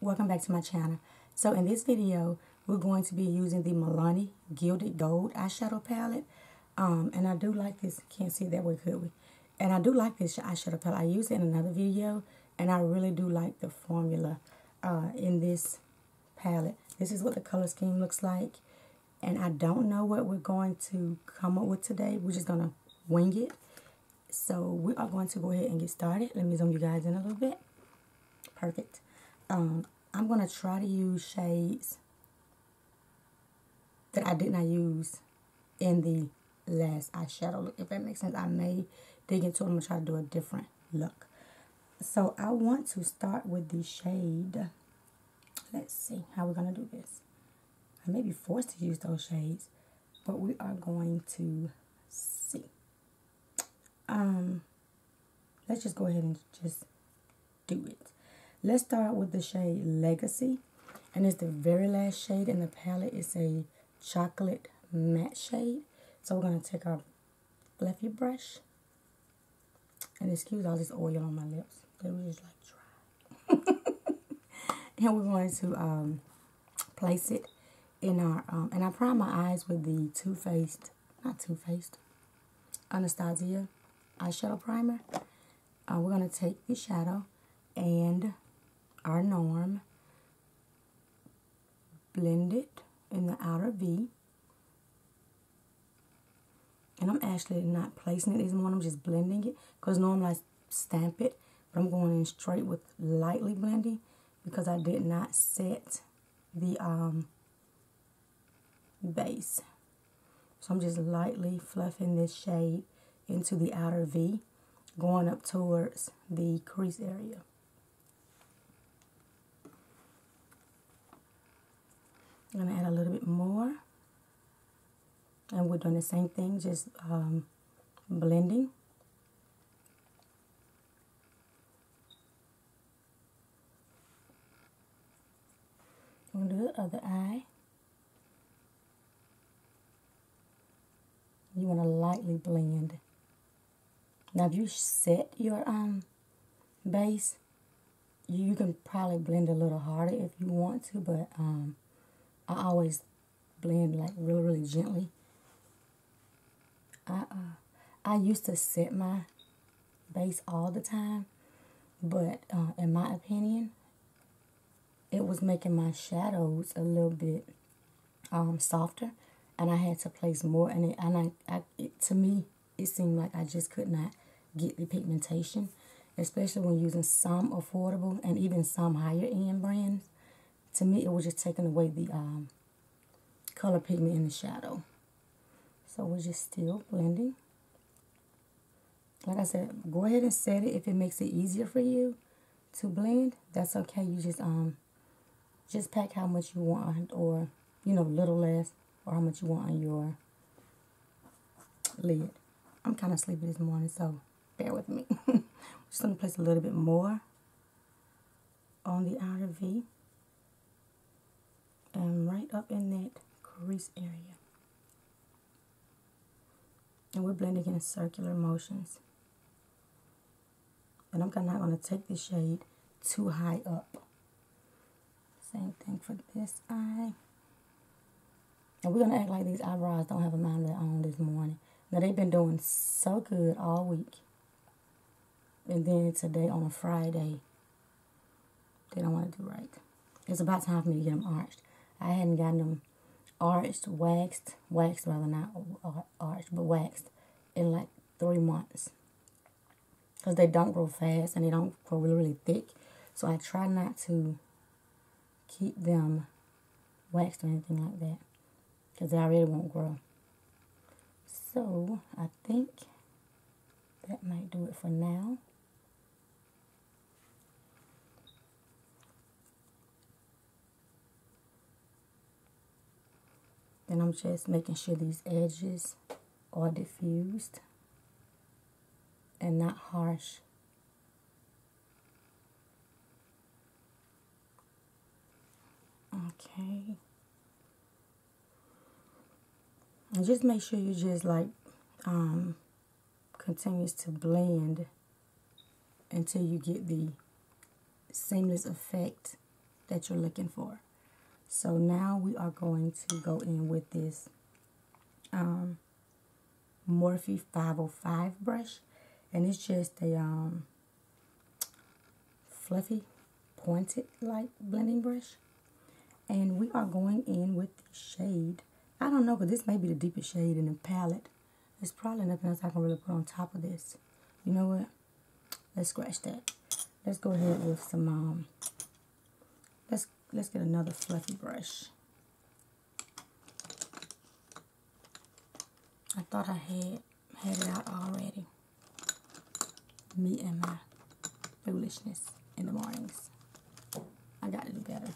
Welcome back to my channel. So in this video, we're going to be using the Milani Gilded Gold eyeshadow palette. And I do like this. Can't see it that way, could we? And I do like this eyeshadow palette. I used it in another video, and I really do like the formula in this palette. This is what the color scheme looks like. And I don't know what we're going to come up with today. We're just going to wing it. So we are going to go ahead and get started. Let me zoom you guys in a little bit. Perfect. I'm going to try to use shades that I did not use in the last eyeshadow look. If that makes sense, I may dig into it. I'm going to try to do a different look. So I want to start with the shade. Let's see how we're going to do this. I may be forced to use those shades, but we are going to see. Let's just go ahead and just do it. Let's start with the shade Legacy, and it's the very last shade in the palette. It's a chocolate matte shade. So we're going to take our fluffy brush, and excuse all this oil on my lips. They were just like dry. And we're going to place it in our, and I prime my eyes with the Anastasia eyeshadow primer. We're going to take the shadow and our norm, blend it in the outer V. And I'm actually not placing it this morning, I'm just blending it, because normally I stamp it, but I'm going in straight with lightly blending because I did not set the base. So I'm just lightly fluffing this shade into the outer V, going up towards the crease area. I'm going to add a little bit more. And we're doing the same thing, just blending. I'm going to do the other eye. You want to lightly blend. Now if you set your base, you can probably blend a little harder if you want to, but I always blend like really, really gently. I used to set my base all the time, but in my opinion, it was making my shadows a little bit softer, and I had to place more. And to me, it seemed like I just could not get the pigmentation, especially when using some affordable and even some higher end brands. To me, it was just taking away the color pigment in the shadow. So we're just still blending. Like I said, go ahead and set it if it makes it easier for you to blend. That's okay. You just pack how much you want, or little less, or how much you want on your lid. I'm kind of sleepy this morning, so bear with me. I'm just going to place a little bit more on the outer V and right up in that crease area. And we're blending in circular motions. And I'm not going to take the shade too high up. Same thing for this eye. And we're going to act like these eyebrows don't have a mind of their own this morning. Now, they've been doing so good all week. And then today on a Friday, they don't want to do right. It's about time for me to get them arched. I hadn't gotten them arched, waxed rather, not arched, but waxed in like 3 months. Because they don't grow fast and they don't grow really, really thick. So I try not to keep them waxed or anything like that, because they already won't grow. So I think that might do it for now. Then I'm just making sure these edges are diffused and not harsh. Okay. And just make sure you just like continues to blend until you get the seamless effect that you're looking for. So now we are going to go in with this Morphe 505 brush, and it's just a fluffy, pointed like blending brush. And we are going in with the shade. I don't know, because this may be the deepest shade in the palette. There's probably nothing else I can really put on top of this. You know what? Let's scratch that. Let's go ahead with some let's get another fluffy brush. I thought I had it out already. Me and my foolishness in the mornings. I got to do better.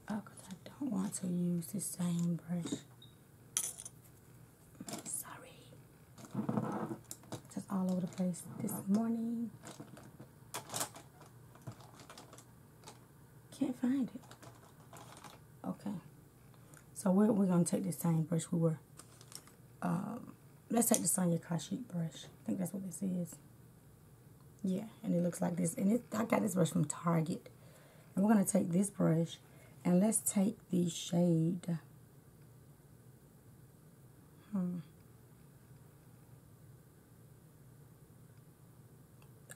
Oh, because I don't want to use the same brush. Sorry. Just all over the place this morning. Can't find it. Okay. So we're going to take the same brush we were. Let's take the Sonia Kashuk brush. I think that's what this is. Yeah, and it looks like this. And I got this brush from Target. And we're going to take this brush and let's take the shade.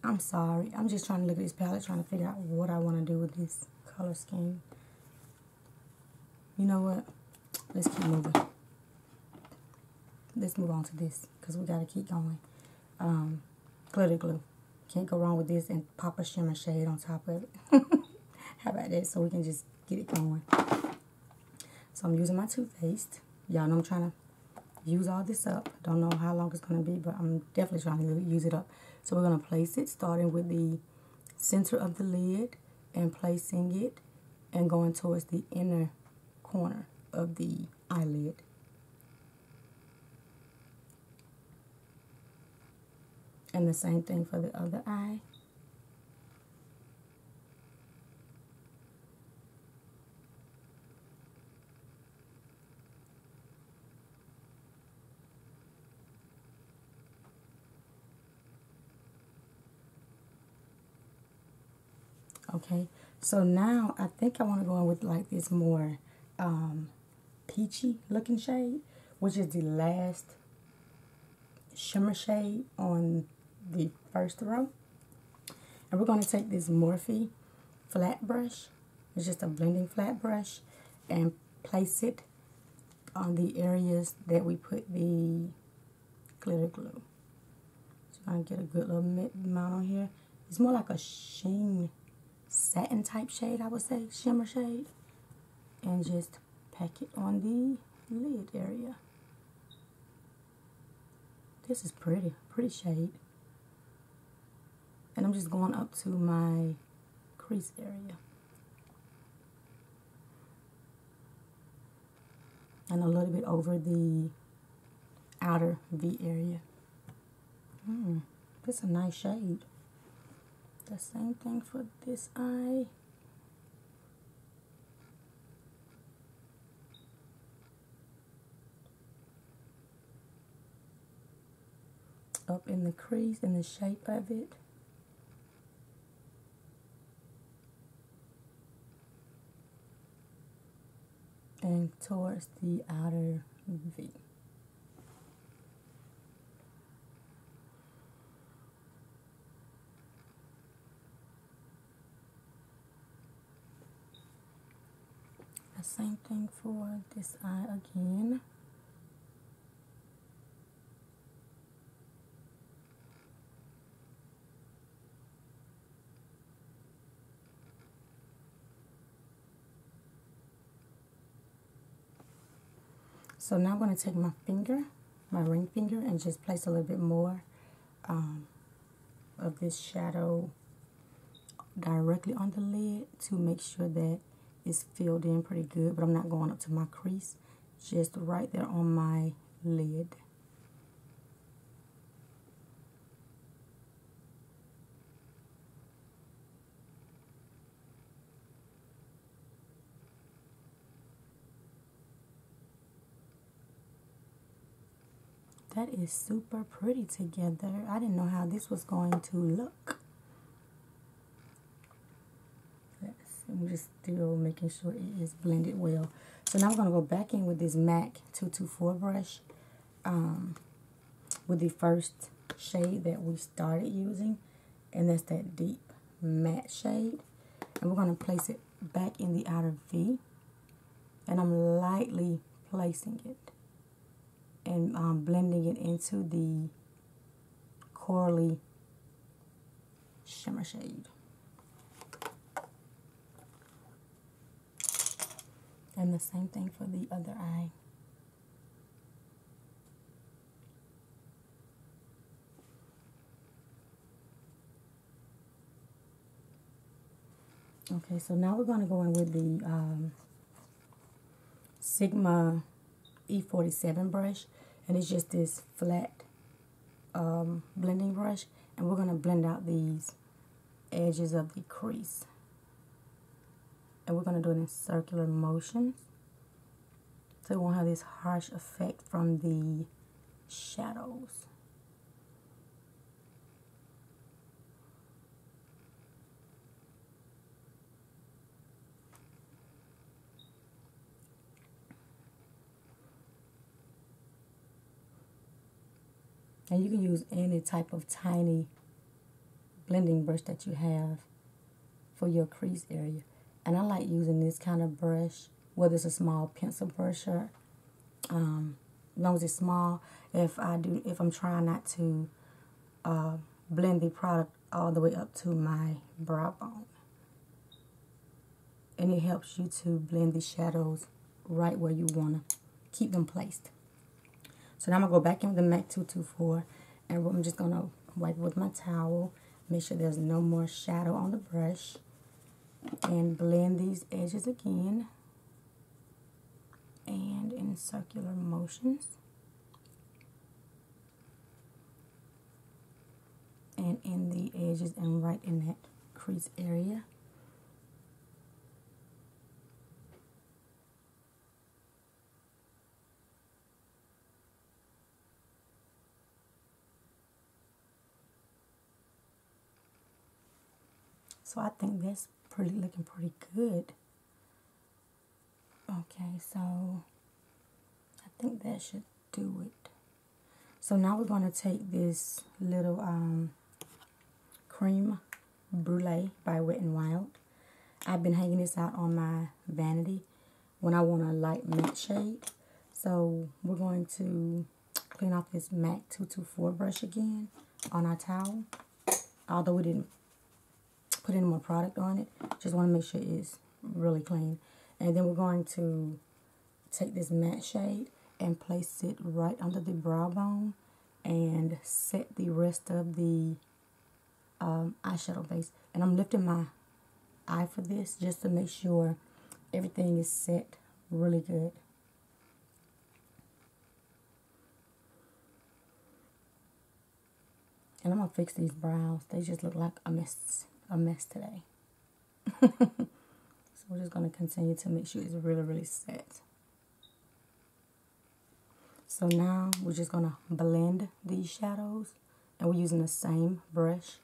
I'm sorry. I'm just trying to look at this palette, trying to figure out what I want to do with this color scheme. You know what? Let's keep moving. Let's move on to this because we got to keep going. Glitter glue. Can't go wrong with this, and pop a shimmer shade on top of it. How about that? So we can just get it going. So I'm using my Too Faced. Y'all know I'm trying to use all this up. Don't know how long it's going to be, but I'm definitely trying to use it up. So we're going to place it starting with the center of the lid and placing it and going towards the inner corner of the eyelid. And the same thing for the other eye. Okay, so now I think I want to go in with like this more peachy looking shade, which is the last shimmer shade on the first row. And we're going to take this Morphe flat brush. It's just a blending flat brush, and place it on the areas that we put the glitter glue. So I'm going to get a good little amount on here. It's more like a sheen satin type shade, I would say, shimmer shade. And just pack it on the lid area. This is pretty shade. And I'm just going up to my crease area. And a little bit over the outer V area. This is a nice shade. The same thing for this eye. Up in the crease, in the shape of it. And towards the outer V. The same thing for this eye again. So now I'm going to take my finger, my ring finger, and just place a little bit more of this shadow directly on the lid to make sure that it's filled in pretty good. But I'm not going up to my crease, just right there on my lid. That is super pretty together. I didn't know how this was going to look. Let I'm just still making sure it is blended well. So now I'm going to go back in with this MAC 224 brush with the first shade that we started using, and that's that deep matte shade. And we're going to place it back in the outer V, and I'm lightly placing it and blending it into the corally shimmer shade. And the same thing for the other eye. Okay, so now we're going to go in with the Sigma E47 brush, and it's just this flat blending brush, and we're going to blend out these edges of the crease, and we're going to do it in circular motions so it won't have this harsh effect from the shadows. And you can use any type of tiny blending brush that you have for your crease area. And I like using this kind of brush, whether it's a small pencil brush or, as long as it's small. If I'm trying not to blend the product all the way up to my brow bone, and it helps you to blend the shadows right where you want to keep them placed. So now I'm going to go back in with the MAC 224, and I'm just going to wipe it with my towel, make sure there's no more shadow on the brush, and blend these edges again, and in circular motions, and in the edges and right in that crease area. So I think that's looking pretty good. Okay, so I think that should do it. So now we're going to take this little Cream Brulee by Wet n Wild. I've been hanging this out on my vanity when I want a light matte shade. So we're going to clean off this MAC 224 brush again on our towel. Although we didn't put any more product on it, just want to make sure it's really clean. And then we're going to take this matte shade and place it right under the brow bone and set the rest of the eyeshadow base. And I'm lifting my eye for this just to make sure everything is set really good. And I'm going to fix these brows. They just look like a mess today. So we're just going to continue to make sure it's really, really set. So now we're just going to blend these shadows, and we're using the same brush,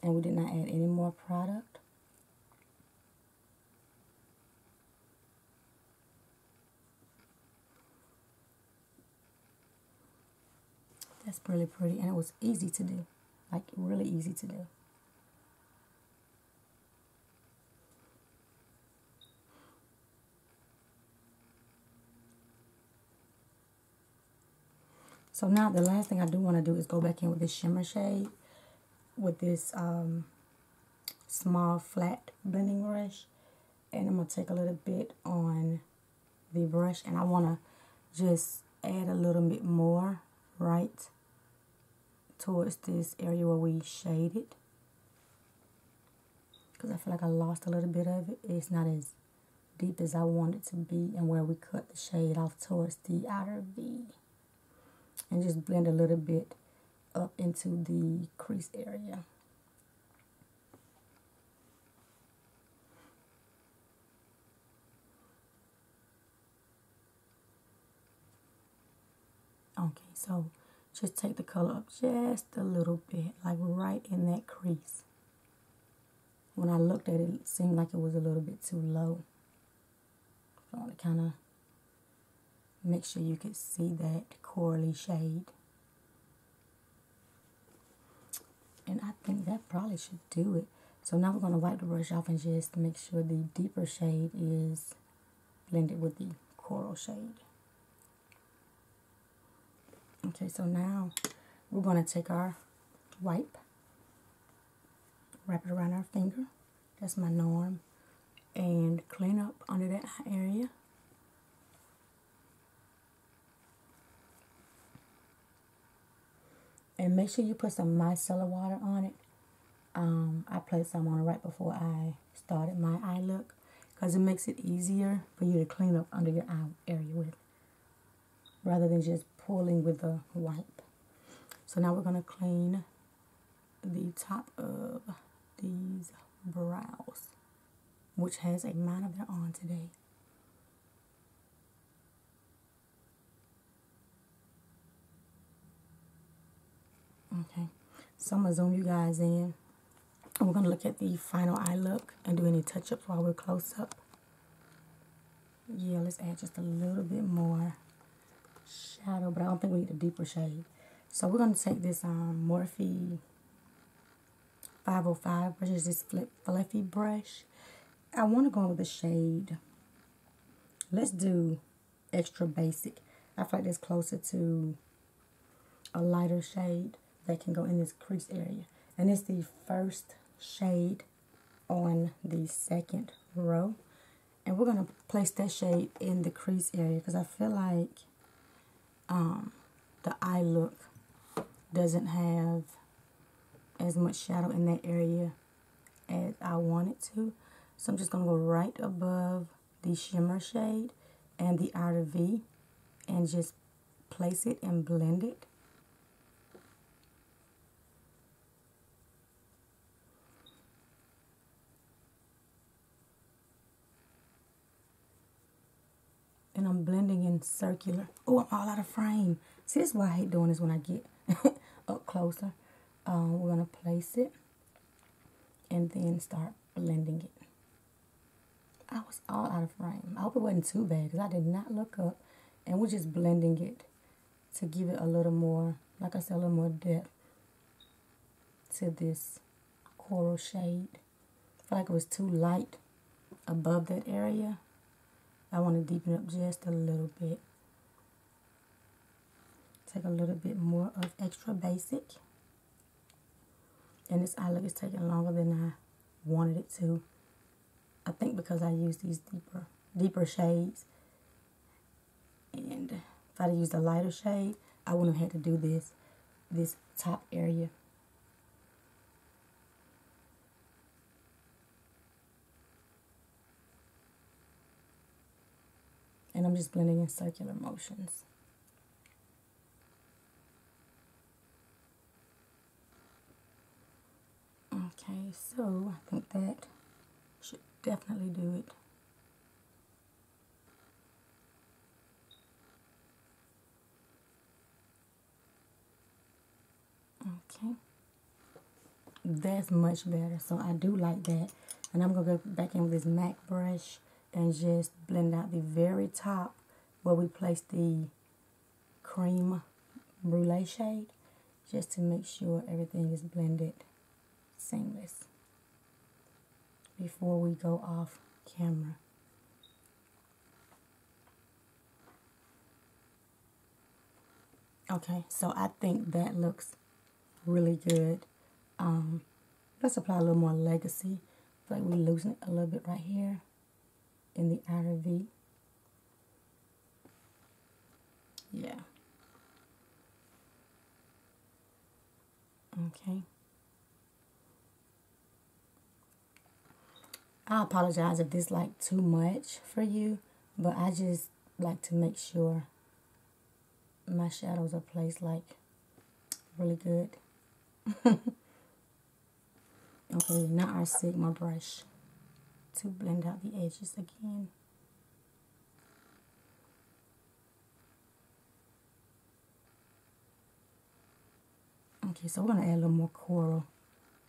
and we did not add any more product. That's really pretty, and it was easy to do, like really easy to do. So now the last thing I do want to do is go back in with this shimmer shade with this small flat blending brush, and I'm going to take a little bit on the brush, and I want to just add a little bit more right towards this area where we shaded, because I feel like I lost a little bit of it. It's not as deep as I want it to be, and where we cut the shade off towards the outer V. And just blend a little bit up into the crease area. Okay, so just take the color up just a little bit, like right in that crease. when I looked at it, it seemed like it was a little bit too low. So I want to kind of make sure you could see that corally shade. And I think that probably should do it. So now we're going to wipe the brush off and just make sure the deeper shade is blended with the coral shade. Okay, so now we're going to take our wipe, wrap it around our finger. That's my norm. And clean up under that area. And make sure you put some micellar water on it. I placed some on it right before I started my eye look, because it makes it easier for you to clean up under your eye area with, rather than just pulling with a wipe. So now we're going to clean the top of these brows, which has a mine of their own today. Okay, so I'm going to zoom you guys in. And we're going to look at the final eye look and do any touch-ups while we're close up. Yeah, let's add just a little bit more shadow, but I don't think we need a deeper shade. So we're going to take this Morphe 505 brush, is this fluffy brush. I want to go in with the shade. Let's do extra basic. I feel like that's closer to a lighter shade that can go in this crease area. And it's the first shade on the second row. And we're going to place that shade in the crease area because I feel like the eye look doesn't have as much shadow in that area as I want it to. So I'm just going to go right above the shimmer shade and the outer V and just place it and blend it. And I'm blending in circular. Oh, I'm all out of frame. See, this is why I hate doing this when I get up closer. We're going to place it and then start blending it. I was all out of frame. I hope it wasn't too bad because I did not look up. And we're just blending it to give it a little more, like I said, a little more depth to this coral shade. I feel like it was too light above that area. I want to deepen up just a little bit. Take a little bit more of extra basic. And this eye look is taking longer than I wanted it to. I think because I used these deeper shades. And if I'd used a lighter shade, I wouldn't have had to do this top area. And I'm just blending in circular motions. Okay, so I think that should definitely do it. Okay. That's much better. So I do like that. And I'm going to go back in with this MAC brush and just blend out the very top where we placed the cream brulee shade, just to make sure everything is blended seamless before we go off camera. Okay, so I think that looks really good. Let's apply a little more legacy. I feel like we loosen it a little bit right here in the outer V. Yeah. Okay. I apologize if this is like too much for you, but I just like to make sure my shadows are placed like really good. Okay, now our Sigma brush to blend out the edges again. Okay, so we're going to add a little more coral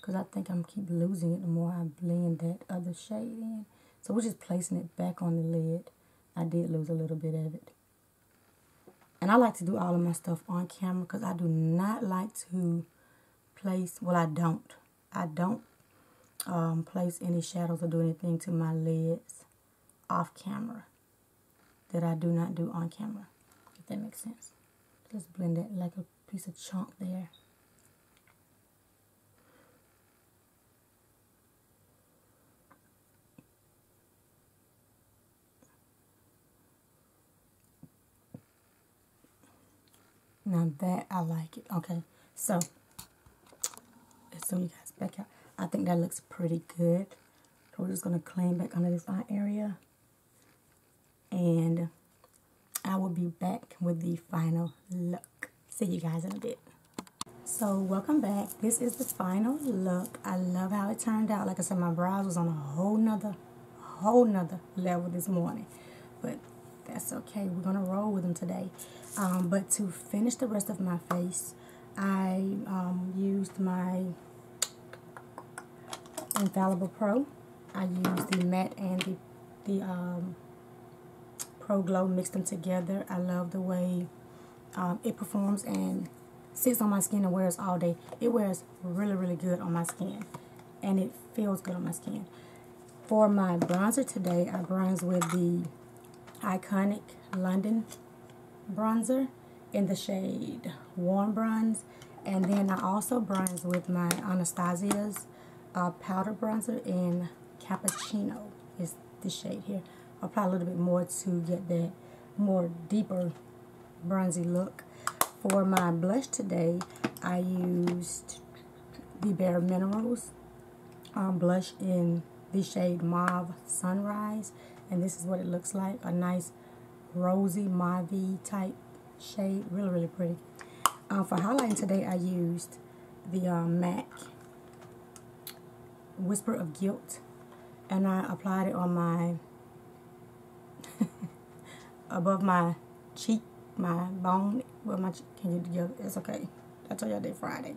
because I think I'm keep losing it the more I blend that other shade in. So we're just placing it back on the lid. I did lose a little bit of it. And I like to do all of my stuff on camera because I do not like to place, well, I don't place any shadows or do anything to my lids off camera that I do not do on camera, if that makes sense. Let's blend that like a piece of chunk there. Now that I like it. Okay, so let's zoom you guys back out. I think that looks pretty good. So we're just gonna clean back under this eye area, and I will be back with the final look. See you guys in a bit. So welcome back. This is the final look. I love how it turned out. Like I said, my brows was on a whole nother level this morning, but that's okay. We're gonna roll with them today. But to finish the rest of my face, I used my Infallible Pro. I used the matte and the Pro Glow, mixed them together. I love the way it performs and sits on my skin and wears all day. It wears really, really good on my skin, and it feels good on my skin. For my bronzer today, I bronzed with the Iconic London bronzer in the shade Warm Bronze, and then I also bronzed with my Anastasia's powder bronzer in Cappuccino is the shade here. I'll apply a little bit more to get that more deeper bronzy look. For my blush today, I used the Bare Minerals blush in the shade Mauve Sunrise, and this is what it looks like, a nice rosy mauve type shade, really, really pretty. For highlighting today, I used the MAC Whisper of Guilt, and I applied it on my above my cheek, my bone, well, my cheek, can you together? It's okay. I told you I did Friday.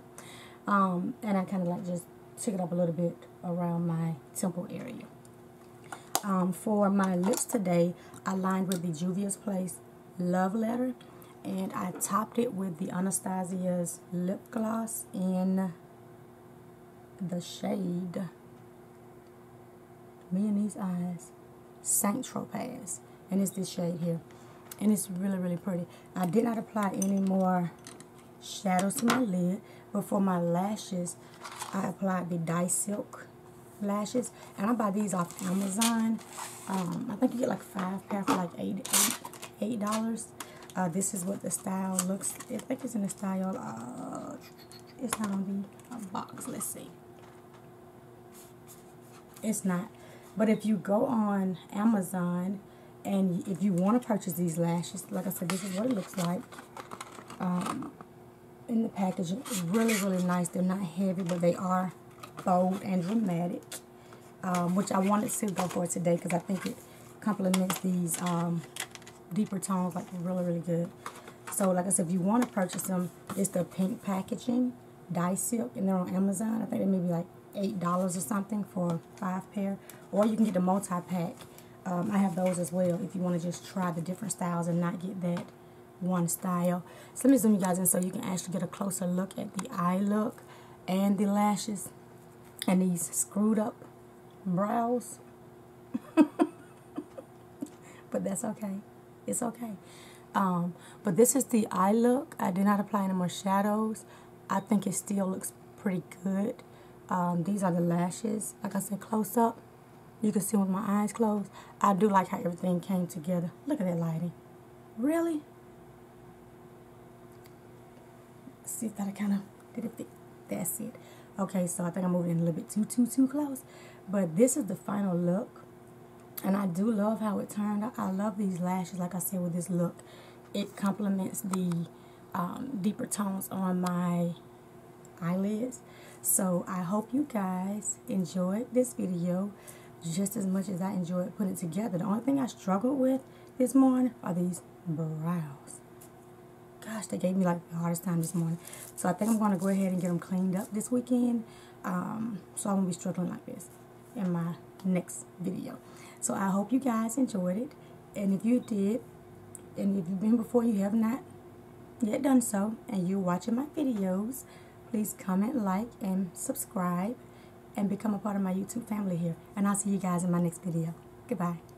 And I kind of like just took it up a little bit around my temple area. For my lips today, I lined with the Juvia's Place Love Letter, and I topped it with the Anastasia's lip gloss in the shade Me and These Eyes Saint Tropez, and it's this shade here, and it's really, really pretty. I did not apply any more shadows to my lid, but for my lashes, I applied the Dye Silk lashes, and I buy these off Amazon. I think you get like 5 pair for like $8. This is what the style looks. I think it's in the style. It's not on the box. Let's see. It's not. But if you go on Amazon and if you want to purchase these lashes, like I said, this is what it looks like. In the packaging, really, really nice. They're not heavy, but they are bold and dramatic, which I wanted to go for today because I think it complements these deeper tones like really, really good. So like I said, if you want to purchase them, it's the pink packaging, Dye Silk, and they're on Amazon. I think they may be like $8 or something for 5 pair, or you can get the multi-pack. I have those as well if you want to just try the different styles and not get that one style. So let me zoom you guys in so you can actually get a closer look at the eye look and the lashes and these screwed up brows. But that's okay. It's okay. But this is the eye look. I did not apply any more shadows. I think it still looks pretty good. These are the lashes. Like I said, close up. You can see with my eyes closed. I do like how everything came together. Look at that lighting. Really? See if that I kind of did it fit. That's it. Okay, so I think I'm moving in a little bit too close. But this is the final look. And I do love how it turned out. I love these lashes, like I said, with this look. It complements the deeper tones on my eyelids. So I hope you guys enjoyed this video just as much as I enjoyed putting it together. The only thing I struggled with this morning are these brows. Gosh, they gave me like the hardest time this morning. So I think I'm going to go ahead and get them cleaned up this weekend. So I won't be struggling like this in my next video. So I hope you guys enjoyed it. And if you did, and if you've been before, you have not yet done so, and you're watching my videos, please comment, like, and subscribe, and become a part of my YouTube family here. And I'll see you guys in my next video. Goodbye.